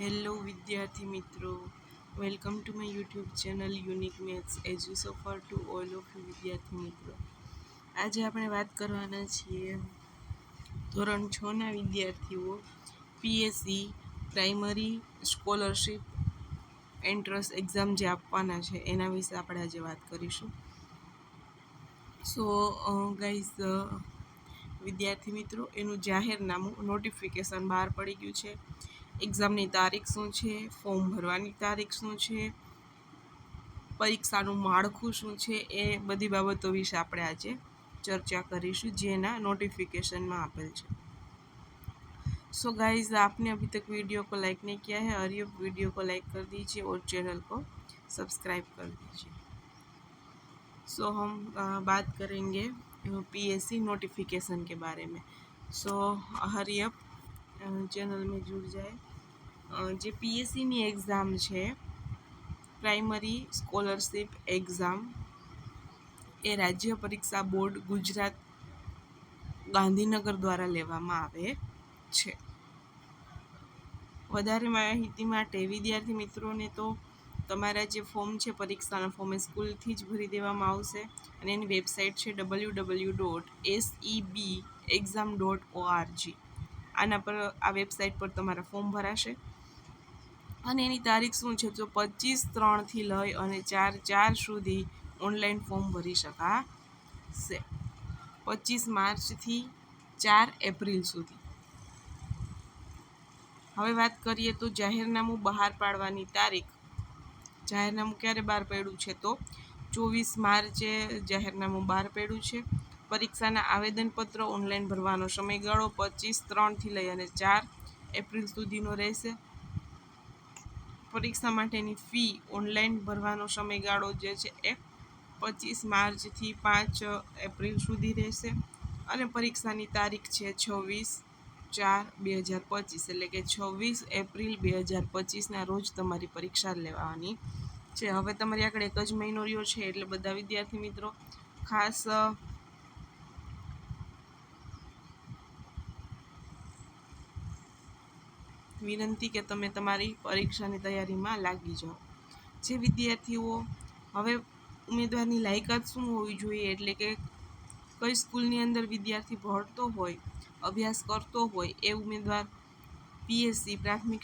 Hello વિદ્યાર્થી મિત્રો, welcome to my YouTube channel Unique Maths Edu સફર ટુ ઓલ ઓફ યુ વિદ્યાર્થી મિત્રો. આજે આપણે વાત કરવાના છીએ ધોરણ 6ના વિદ્યાર્થીઓ PSC primary scholarship entrance exam જે આપવાના છે એના વિશે આપણે આજે વાત કરીશું. સો ગાઈઝ, વિદ્યાર્થી મિત્રો, એનું જાહેરનામું નોટિફિકેશન બહાર પડી ગયું છે. એક્ઝામની તારીખ શું છે, ફોર્મ ભરવાની તારીખ શું છે, પરીક્ષાનું માળખું શું છે, એ બધી બાબતો વિશે આપણે આજે चर्चा करीशू जेना नोटिफिकेशन में आपेल है. सो गाइज, आपने अभी तक वीडियो को लाइक नहीं किया है और ये वीडियो को लाइक कर दीजिए और चैनल को सब्सक्राइब कर दीजिए. सो हम बात करेंगे पीएससी नोटिफिकेशन के बारे में. सो हरी अप, चैनल में जुड़ जाए. जे पीएससी नी एग्जाम है, प्राइमरी स्कॉलरशिप एग्जाम, એ રાજ્ય પરીક્ષા બોર્ડ ગુજરાત ગાંધીનગર દ્વારા લેવામાં આવે છે. વધારે માહિતી માટે વિદ્યાર્થી મિત્રોને તો તમારા જે ફોર્મ છે પરીક્ષાના ફોર્મ એ સ્કૂલથી જ ભરી દેવામાં આવશે અને એની વેબસાઇટ છે www.sebexam.org. આના પર, આ વેબસાઇટ પર તમારા ફોર્મ ભરાશે અને એની તારીખ શું છે તો 25/3 લઈ અને 4/4 સુધી ઓનલાઈન ફોર્મ ભરી શકાશે. 25 માર્ચથી 4 એપ્રિલ સુધી. હવે વાત કરીએ તો જાહેરનામું બહાર પાડવાની તારીખ. જાહેરનામું ક્યારે બહાર પાડ્યું છે તો 24 માર્ચે જાહેરનામું બહાર પાડ્યું છે. પરીક્ષાના આવેદનપત્ર ઓનલાઈન ભરવાનો સમયગાળો 25/3 લઈ અને 4 એપ્રિલ સુધીનો રહેશે. પરીક્ષા માટેની ફી ઓનલાઈન ભરવાનો સમયગાળો જે છે એ 25 માર્ચથી 5 એપ્રિલ સુધી રહેશે અને પરીક્ષાની તારીખ છે 26/4/2025, એટલે કે 26 એપ્રિલ 2025ના રોજ તમારી પરીક્ષા લેવાની છે. હવે તમારી આગળ એક જ મહિનો રહ્યો છે, એટલે બધા વિદ્યાર્થી મિત્રો ખાસ વિનંતી કે તમે તમારી પરીક્ષાની તૈયારીમાં લાગી જાઓ. જે વિદ્યાર્થીઓ હવે ઉમેદવારની લાયકાત શું હોવી જોઈએ, એટલે કે કઈ સ્કૂલની અંદર વિદ્યાર્થી ભણતો હોય, અભ્યાસ કરતો હોય એ ઉમેદવાર પીએસસી પ્રાથમિક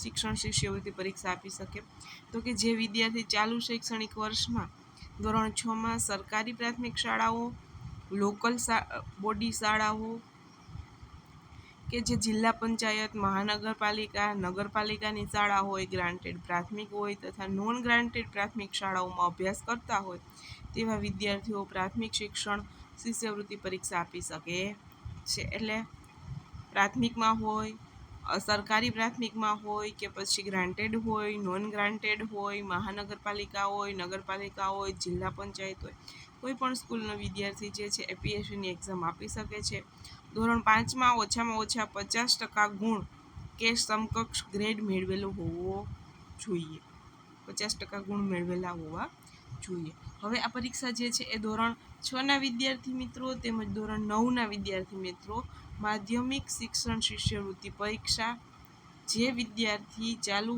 શિક્ષણ શિષ્યવૃત્તિ પરીક્ષા આપી શકે. તો કે જે વિદ્યાર્થી ચાલુ શૈક્ષણિક વર્ષમાં ધોરણ 6માં સરકારી પ્રાથમિક શાળાઓ, લોકલ બોડી શાળાઓ કે જે જિલ્લા પંચાયત, મહાનગરપાલિકા, નગરપાલિકાની શાળા હોય, ગ્રાન્ટેડ પ્રાથમિક હોય તથા નોન ગ્રાન્ટેડ પ્રાથમિક શાળાઓમાં અભ્યાસ કરતા હોય તેવા વિદ્યાર્થીઓ પ્રાથમિક શિક્ષણ શિષ્યવૃત્તિ પરીક્ષા આપી શકે છે. એટલે પ્રાથમિકમાં હોય, સરકારી પ્રાથમિકમાં હોય કે પછી ગ્રાન્ટેડ હોય, નોન ગ્રાન્ટેડ હોય, મહાનગરપાલિકા હોય, નગરપાલિકા હોય, જિલ્લા પંચાયત હોય, કોઈ પણ સ્કૂલનો વિદ્યાર્થી જે છે એપીએસસીની એક્ઝામ આપી શકે છે. ધોરણ 5માં ઓછામાં ઓછા 50% ગુણ કે સમકક્ષ ગ્રેડ મેળવેલો હોવો જોઈએ. 50% ગુણ મેળવેલા હોવા જોઈએ. હવે આ પરીક્ષા જે છે એ ધોરણ 6ના વિદ્યાર્થી મિત્રો તેમજ ધોરણ 9ના વિદ્યાર્થી મિત્રો માધ્યમિક શિક્ષણ શિષ્યવૃત્તિ પરીક્ષા, જે વિદ્યાર્થી ચાલુ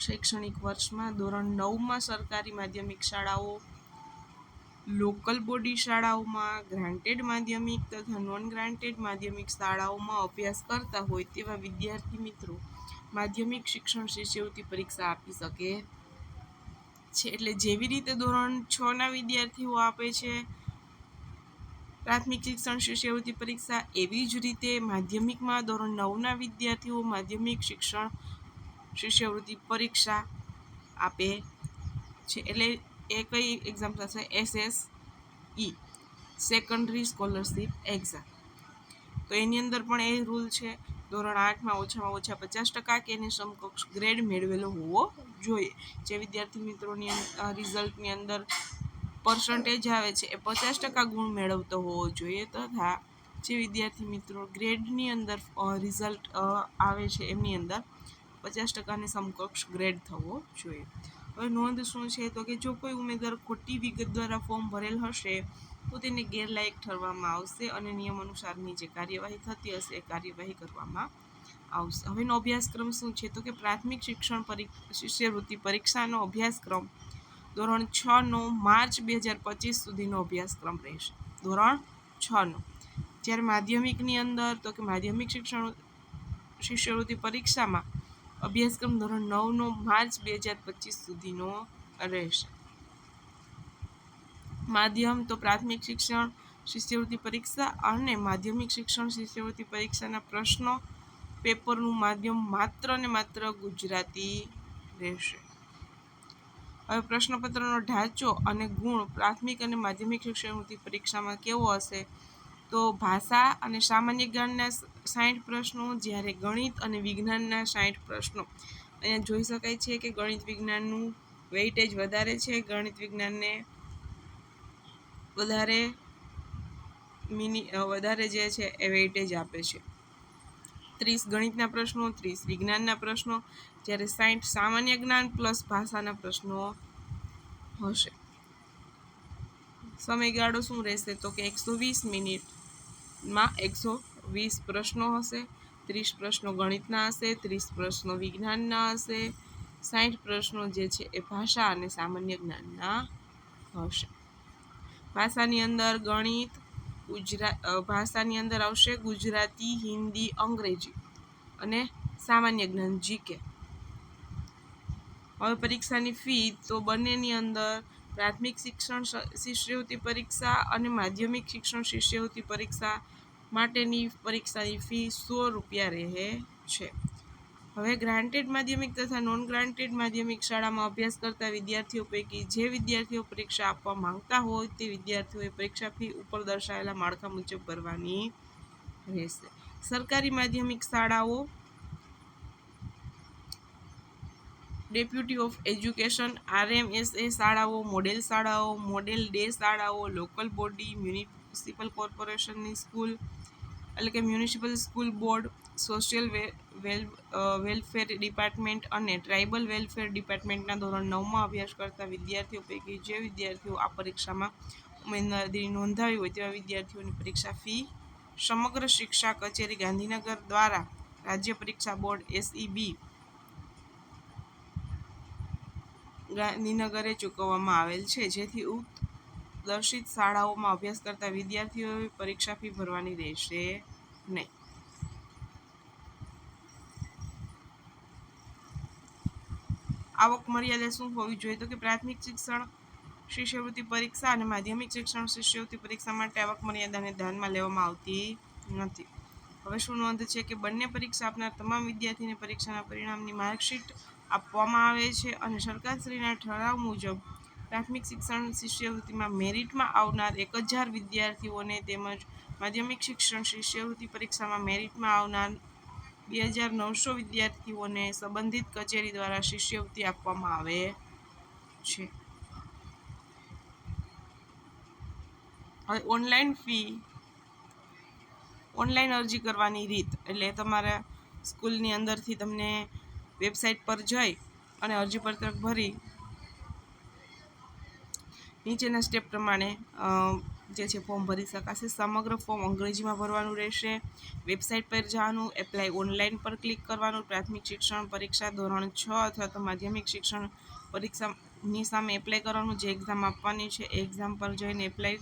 શૈક્ષણિક વર્ષમાં ધોરણ 9માં સરકારી માધ્યમિક શાળાઓ, લોકલ બોડી શાળાઓમાં, ગ્રાન્ટેડ માધ્યમિક તથા નોન ગ્રાન્ટેડ માધ્યમિક શાળાઓમાં અભ્યાસ કરતા હોય તેવા વિદ્યાર્થી મિત્રો માધ્યમિક શિક્ષણ શિષ્યવૃત્તિ પરીક્ષા આપી શકે છે. એટલે જેવી રીતે ધોરણ 6ના વિદ્યાર્થીઓ આપે છે પ્રાથમિક શિક્ષણ શિષ્યવૃત્તિ પરીક્ષા, એવી જ રીતે માધ્યમિકમાં ધોરણ 9ના વિદ્યાર્થીઓ માધ્યમિક શિક્ષણ શિષ્યવૃત્તિ પરીક્ષા આપે છે. એટલે એ કઈ એક્ઝામ થશે? SSE, secondary scholarship exam. તો એની અંદર પણ એ રૂલ છે, ધોરણ 8માં ઓછામાં ઓછા 50% કે એની સમકક્ષ ગ્રેડ મેળવેલો હોવો જોઈએ. જે વિદ્યાર્થી મિત્રોની રિઝલ્ટની અંદર પર્સન્ટેજ આવે છે એ 50% ગુણ મેળવતો હોવો જોઈએ તથા જે વિદ્યાર્થી મિત્રો ગ્રેડની અંદર રિઝલ્ટ આવે છે એમની અંદર 50%ની સમકક્ષ ગ્રેડ થવો જોઈએ. હવે નોંધ શું છે તો કે જો કોઈ ઉમેદવાર ખોટી વિગત દ્વારા ફોર્મ ભરેલ હશે તો તેને ગેરલાયક ઠરવામાં આવશે અને નિયમ અનુસારની જે કાર્યવાહી થતી હશે એ કાર્યવાહી કરવામાં આવશે. હવેનો અભ્યાસક્રમ શું છે તો કે પ્રાથમિક શિક્ષણ શિષ્યવૃત્તિ પરીક્ષાનો અભ્યાસક્રમ ધોરણ 6નો માર્ચ 2025 સુધીનો અભ્યાસક્રમ રહેશે. ધોરણ 6નો. જ્યારે માધ્યમિકની અંદર તો કે માધ્યમિક શિક્ષણ શિષ્યવૃત્તિ પરીક્ષામાં અભ્યાસક્રમ ધોરણ 9નો માર્ચ 2025 સુધીનો રહેશે. માધ્યમ તો પ્રાથમિક શિક્ષણ શિષ્યવૃત્તિ પરીક્ષા અને માધ્યમિક શિક્ષણ શિષ્યવૃત્તિ પરીક્ષાના પ્રશ્નો પેપરનું માધ્યમ માત્ર ને માત્ર ગુજરાતી રહેશે. હવે પ્રશ્નપત્રનો ઢાંચો અને ગુણ પ્રાથમિક અને માધ્યમિક શિક્ષણવૃત્તિ પરીક્ષામાં કેવો હશે તો ભાષા અને સામાન્ય જ્ઞાનના 60 પ્રશ્નો, જ્યારે ગણિત અને વિજ્ઞાનના 60 પ્રશ્નો. અહીંયા જોઈ શકાય છે કે ગણિત વિજ્ઞાનનું વેઇટેજ વધારે છે. ગણિત વિજ્ઞાનને વધારે જે છે એ વેઇટેજ આપે છે. 30 ગણિતના પ્રશ્નો, 30 વિજ્ઞાનના પ્રશ્નો, જ્યારે 60 સામાન્ય જ્ઞાન પ્લસ ભાષાના પ્રશ્નો હશે. સમયગાળો શું રહેશે તો કે 120 મિનિટમાં 120 પ્રશ્નો હશે. 30 પ્રશ્નો ગણિતના હશે, 30 પ્રશ્નો વિજ્ઞાનના હશે, 60 પ્રશ્નો જે છે એ ભાષા અને સામાન્ય જ્ઞાનના હશે. ભાષાની અંદર ગણિત, ભાષાની અંદર આવશે ગુજરાતી, હિન્દી, અંગ્રેજી અને સામાન્ય જ્ઞાન જીકે. હવે પરીક્ષાની ફી તો બંનેની અંદર પ્રાથમિક શિક્ષણ શિષ્યવૃત્તિ પરીક્ષા અને માધ્યમિક શિક્ષણ શિષ્યવૃત્તિ પરીક્ષા માટેની પરીક્ષાની ફી 100 રૂપિયા રહે છે. હવે ગ્રાન્ટેડ માધ્યમિક તથા નોન ગ્રાન્ટેડ માધ્યમિક શાળામાં અભ્યાસ કરતા વિદ્યાર્થીઓ પૈકી જે વિદ્યાર્થીઓ પરીક્ષા આપવા માંગતા હોય તે વિદ્યાર્થીઓએ પરીક્ષા ફી ઉપર દર્શાવેલા માળખા મુજબ ભરવાની રહેશે. સરકારી માધ્યમિક શાળાઓ, ડેપ્યુટી ઓફ એજ્યુકેશન RMSA શાળાઓ, મોડેલ શાળાઓ, મોડેલ ડે શાળાઓ, લોકલ બોડી, મ્યુનિસિપલ કોર્પોરેશનની સ્કૂલ એટલે કે municipal school board, social welfare department અને ટ્રાઇબલ વેલફેર ડિપાર્ટમેન્ટના ધોરણ 9માં અભ્યાસ કરતા વિદ્યાર્થીઓ પૈકી જે વિદ્યાર્થીઓ આ પરીક્ષામાં ઉમેદવારી નોંધાવી હોય તેવા વિદ્યાર્થીઓની પરીક્ષા ફી સમગ્ર શિક્ષા કચેરી ગાંધીનગર દ્વારા રાજ્ય પરીક્ષા બોર્ડ SEB ગાંધીનગરે ચૂકવવામાં આવેલ છે, જેથી દર્શિત શાળાઓમાં અભ્યાસ કરતા વિદ્યાર્થીઓએ પરીક્ષા ફી ભરવાની રહેશે નહીં. આવક મર્યાદા શું હોવી જોઈએ તો કે પ્રાથમિક શિક્ષણ શિષ્યવૃત્તિ પરીક્ષા અને માધ્યમિક શિક્ષણ શિષ્યવૃત્તિ પરીક્ષા માટે આવક મર્યાદાને ધ્યાનમાં લેવામાં આવતી નથી. હવે શું નોંધ છે કે બંને પરીક્ષા આપનાર તમામ વિદ્યાર્થીને પરીક્ષાના પરિણામની માર્કશીટ આપવામાં આવે છે અને સરકારશ્રીના ઠરાવ મુજબ પ્રાથમિક શિક્ષણ શિષ્યવૃત્તિમાં મેરિટમાં આવનાર 1000 વિદ્યાર્થીઓને તેમજ માધ્યમિક શિક્ષણ શિષ્યવૃત્તિ પરીક્ષામાં મેરિટમાં આવનાર 2900 વિદ્યાર્થીઓને સંબંધિત કચેરી દ્વારા શિષ્યવૃત્તિ આપવામાં આવે છે. હવે ઓનલાઈન અરજી કરવાની રીત એટલે તમારા સ્કૂલની અંદરથી તમને વેબસાઇટ પર જઈ અને અરજીપત્રક ભરી નીચેના સ્ટેપ પ્રમાણે જે છે ફોર્મ ભરી શકાશે. સમગ્ર ફોર્મ અંગ્રેજીમાં ભરવાનું રહેશે. વેબસાઇટ પર જવાનું, એપ્લાય ઓનલાઈન પર ક્લિક કરવાનું. પ્રાથમિક શિક્ષણ પરીક્ષા ધોરણ 6 અથવા તો માધ્યમિક શિક્ષણ પરીક્ષાની સામે એપ્લાય કરવાનું. જે એક્ઝામ આપવાની છે એ એક્ઝામ પર જઈને એપ્લાય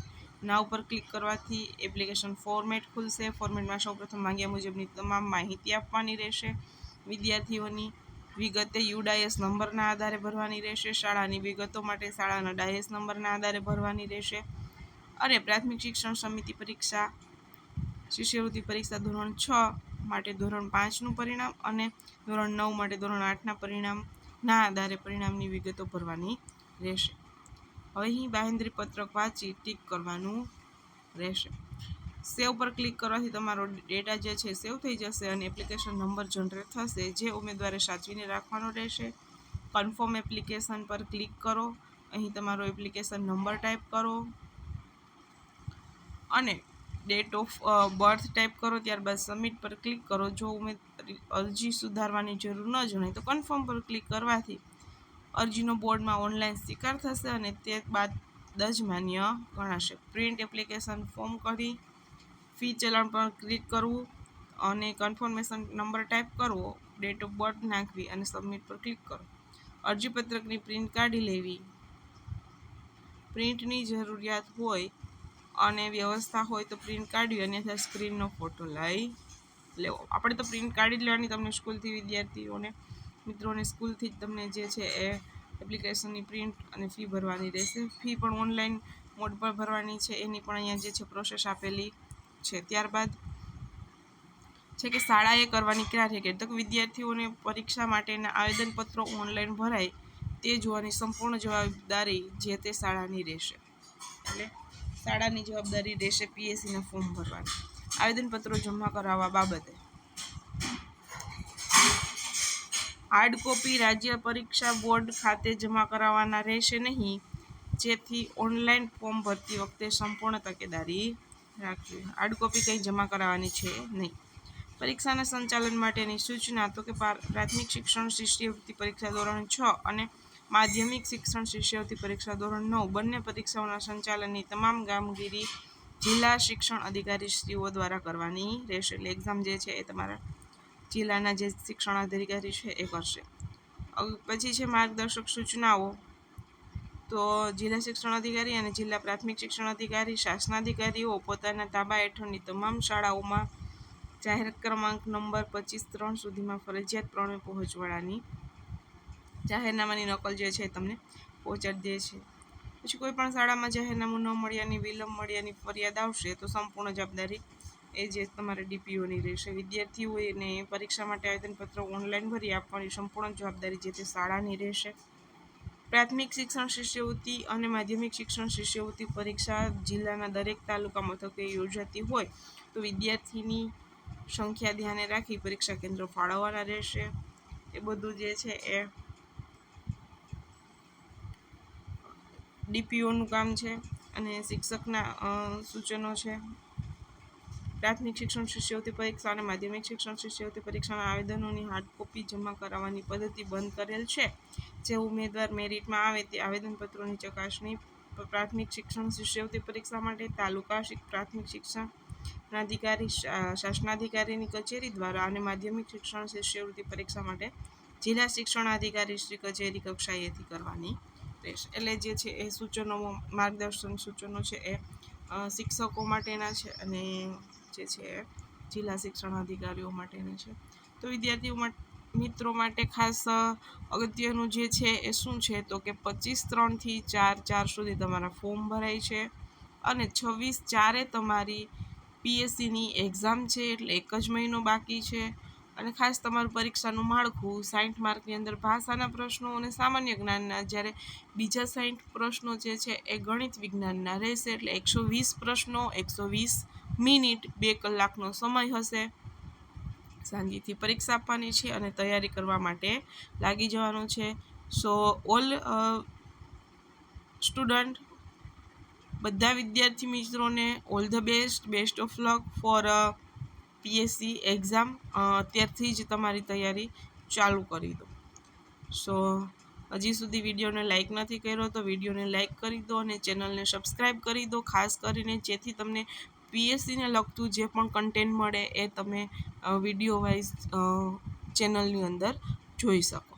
નાવ પર ક્લિક કરવાથી એપ્લિકેશન ફોર્મેટ ખુલશે. ફોર્મેટમાં સૌપ્રથમ માંગ્યા મુજબની તમામ માહિતી આપવાની રહેશે. વિદ્યાર્થીઓની વિગતે UDIS નંબરના આધારે ભરવાની રહેશે. શાળાની વિગતો માટે શાળાના ડાયસ નંબરના આધારે ભરવાની રહેશે. અને પ્રાથમિક શિક્ષણ સમિતિ પરીક્ષા શિષ્યવૃત્તિ પરીક્ષા ધોરણ 6 માટે ધોરણ 5નું પરિણામ અને ધોરણ 9 માટે ધોરણ 8ના પરિણામના આધારે પરિણામની વિગતો ભરવાની રહેશે. હવે અહીં બાહેંધરી પત્રક વાંચી ટીક કરવાનું રહેશે. સેવ પર ક્લિક કરવાથી તમારો ડેટા જે છે સેવ થઈ જશે અને એપ્લિકેશન નંબર જનરેટ થશે, જે ઉમેદવારે સાચવીને રાખવાનો રહેશે. કન્ફર્મ એપ્લિકેશન પર ક્લિક કરો. અહીં તમારો એપ્લિકેશન નંબર ટાઈપ કરો અને ડેટ ઓફ બર્થ ટાઈપ કરો. ત્યારબાદ સબમિટ પર ક્લિક કરો. જો અરજી સુધારવાની જરૂર ન જણાય તો કન્ફર્મ પર ક્લિક કરવાથી અરજીનો બોર્ડમાં ઓનલાઈન સ્વીકાર થશે અને તે બાદ જ માન્ય ગણાશે. પ્રિન્ટ એપ્લિકેશન ફોર્મ કરી ફી ચલણ પર ક્લિક કરવું અને કન્ફર્મેશન નંબર ટાઈપ કરવો, ડેટ ઓફ બર્થ નાખવી અને સબમિટ પર ક્લિક કરો. અરજીપત્રકની પ્રિન્ટ કાઢી લેવી. પ્રિન્ટની જરૂરિયાત હોય અને વ્યવસ્થા હોય તો પ્રિન્ટ કાઢવી, અન્યથા સ્ક્રીનનો ફોટો લઈ લેવો. આપણે તો પ્રિન્ટ કાઢી જ લેવાની. તમને સ્કૂલથી વિદ્યાર્થીઓને મિત્રોને સ્કૂલથી જ તમને જે છે એ એપ્લિકેશનની પ્રિન્ટ અને ફી ભરવાની રહેશે. ફી પણ ઓનલાઈન મોડ પર ભરવાની છે. એની પણ અહીંયા જે છે પ્રોસેસ આપેલી છે. ત્યારબાદ છે કે શાળાએ કરવાની ક્યારે કે તો વિદ્યાર્થીઓને પરીક્ષા માટેના આવેદનપત્રો ઓનલાઈન ભરાય તે જોવાની સંપૂર્ણ જવાબદારી જે તે શાળાની રહેશે. એટલે શાળાની જવાબદારી રહેશે પીએસસીના ફોર્મ ભરવાની. આવેદનપત્રો જમા કરાવવા બાબતે હાર્ડ કોપી રાજ્ય પરીક્ષા બોર્ડ ખાતે જમા કરાવવાના રહેશે નહીં, જેથી ઓનલાઈન ફોર્મ ભરતી વખતે સંપૂર્ણ તકેદારી રાખવી. હાર્ડ કોપી કંઈ જમા કરાવવાની છે નહીં. પરીક્ષાના સંચાલન માટેની સૂચના તો કે પ્રાથમિક શિક્ષણ શિષ્યવૃત્તિ પરીક્ષા ધોરણ 6 અને માધ્યમિક શિક્ષણ શિષ્યવૃત્તિ પરીક્ષા ધોરણ 9 બંને પરીક્ષાઓના સંચાલનની તમામ કામગીરી જિલ્લા શિક્ષણ અધિકારીશ્રીઓ દ્વારા કરવાની રહેશે. એટલે એક્ઝામ જે છે એ તમારા જિલ્લાના જે શિક્ષણ અધિકારી છે એ કરશે. પછી છે માર્ગદર્શક સૂચનાઓ. તો જિલ્લા શિક્ષણ અધિકારી અને જિલ્લા પ્રાથમિક શિક્ષણ અધિકારી શાસનાધિકારીઓ પોતાના તાબા હેઠળની તમામ શાળાઓમાં જાહેર ક્રમાંક નંબર 25/3 સુધીમાં ફરજિયાતપણે પહોંચવાડાની જાહેરનામાની નકલ જે છે તમને પહોંચાડી દે છે. પછી કોઈ પણ શાળામાં જાહેરનામું ન મળ્યાની વિલંબ મળ્યાની ફરિયાદ આવશે તો સંપૂર્ણ જવાબદારી એ જે તમારે ડીપીઓની રહેશે. વિદ્યાર્થીઓને પરીક્ષા માટે આવેદનપત્રો ઓનલાઈન ભરી આપવાની સંપૂર્ણ જવાબદારી જે તે શાળાની રહેશે. પ્રાથમિક શિક્ષણ શિષ્યવૃત્તિ અને માધ્યમિક શિક્ષણ શિષ્યવૃત્તિ પરીક્ષા જિલ્લાના દરેક તાલુકા મથકે યોજાતી હોય તો વિદ્યાર્થીની સંખ્યા ધ્યાને રાખી પરીક્ષા કેન્દ્રો ફાળવવાના રહેશે. એ બધું જે છે એ ડીપીઓનું કામ છે. અને શિક્ષકના સૂચનો છે. પ્રાથમિક શિક્ષણ શિષ્યવૃત્તિ પરીક્ષા અને માધ્યમિક શિક્ષણ શિષ્યવૃત્તિ પરીક્ષાના આવેદનોની હાર્ડ કોપી જમા કરાવવાની પદ્ધતિ બંધ કરેલ છે. જે ઉમેદવાર મેરિટમાં આવે તે આવેદનપત્રોની ચકાસણી પ્રાથમિક શિક્ષણ શિષ્યવૃત્તિ પરીક્ષા માટે તાલુકા પ્રાથમિક શિક્ષણાધિકારી શાસનાધિકારીની કચેરી દ્વારા અને માધ્યમિક શિક્ષણ શિષ્યવૃત્તિ પરીક્ષા માટે જિલ્લા શિક્ષણાધિકારી શ્રી કચેરી કક્ષાએથી કરવાની રહેશે. એટલે જે છે એ સૂચનો માર્ગદર્શન સૂચનો છે એ શિક્ષકો માટેના છે અને જે છે જિલ્લા શિક્ષણ અધિકારીઓ માટેના છે. તો વિદ્યાર્થીઓ મિત્રો માટે ખાસ અગત્યનું જે છે એ શું છે તો કે 25/3 થી 4/4 સુધી તમારા ફોર્મ ભરાય છે અને 26/4 તમારી પીએસસીની એક્ઝામ છે. એટલે એક જ મહિનો બાકી છે. અને ખાસ તમારું પરીક્ષાનું માળખું 60 માર્કની અંદર ભાષાના પ્રશ્નો અને સામાન્ય જ્ઞાનના, જ્યારે બીજા 60 પ્રશ્નો જે છે એ ગણિત વિજ્ઞાનના રહેશે. એટલે 120 પ્રશ્નો, 120 મિનિટ, 2 કલાકનો સમય હશે. શાંતિથી પરીક્ષા આપવાની છે અને તૈયારી કરવા માટે લાગી જવાનું છે. સો ઓલ સ્ટુડન્ટ, બધા વિદ્યાર્થી મિત્રોને all the best of luck four PSC exam. અત્યારથી જ તમારી તૈયારી ચાલુ કરી દો. સો હજી સુધી વિડીયોને લાઇક નથી કર્યો તો વિડીયોને લાઇક કરી દો અને ચેનલને સબસ્ક્રાઈબ કરી દો, ખાસ કરીને જેથી તમને પીએસસીને લગતું જે પણ કન્ટેન્ટ મળે એ તમે વિડીયો વાઇઝ ચેનલની અંદર જોઈ શકો.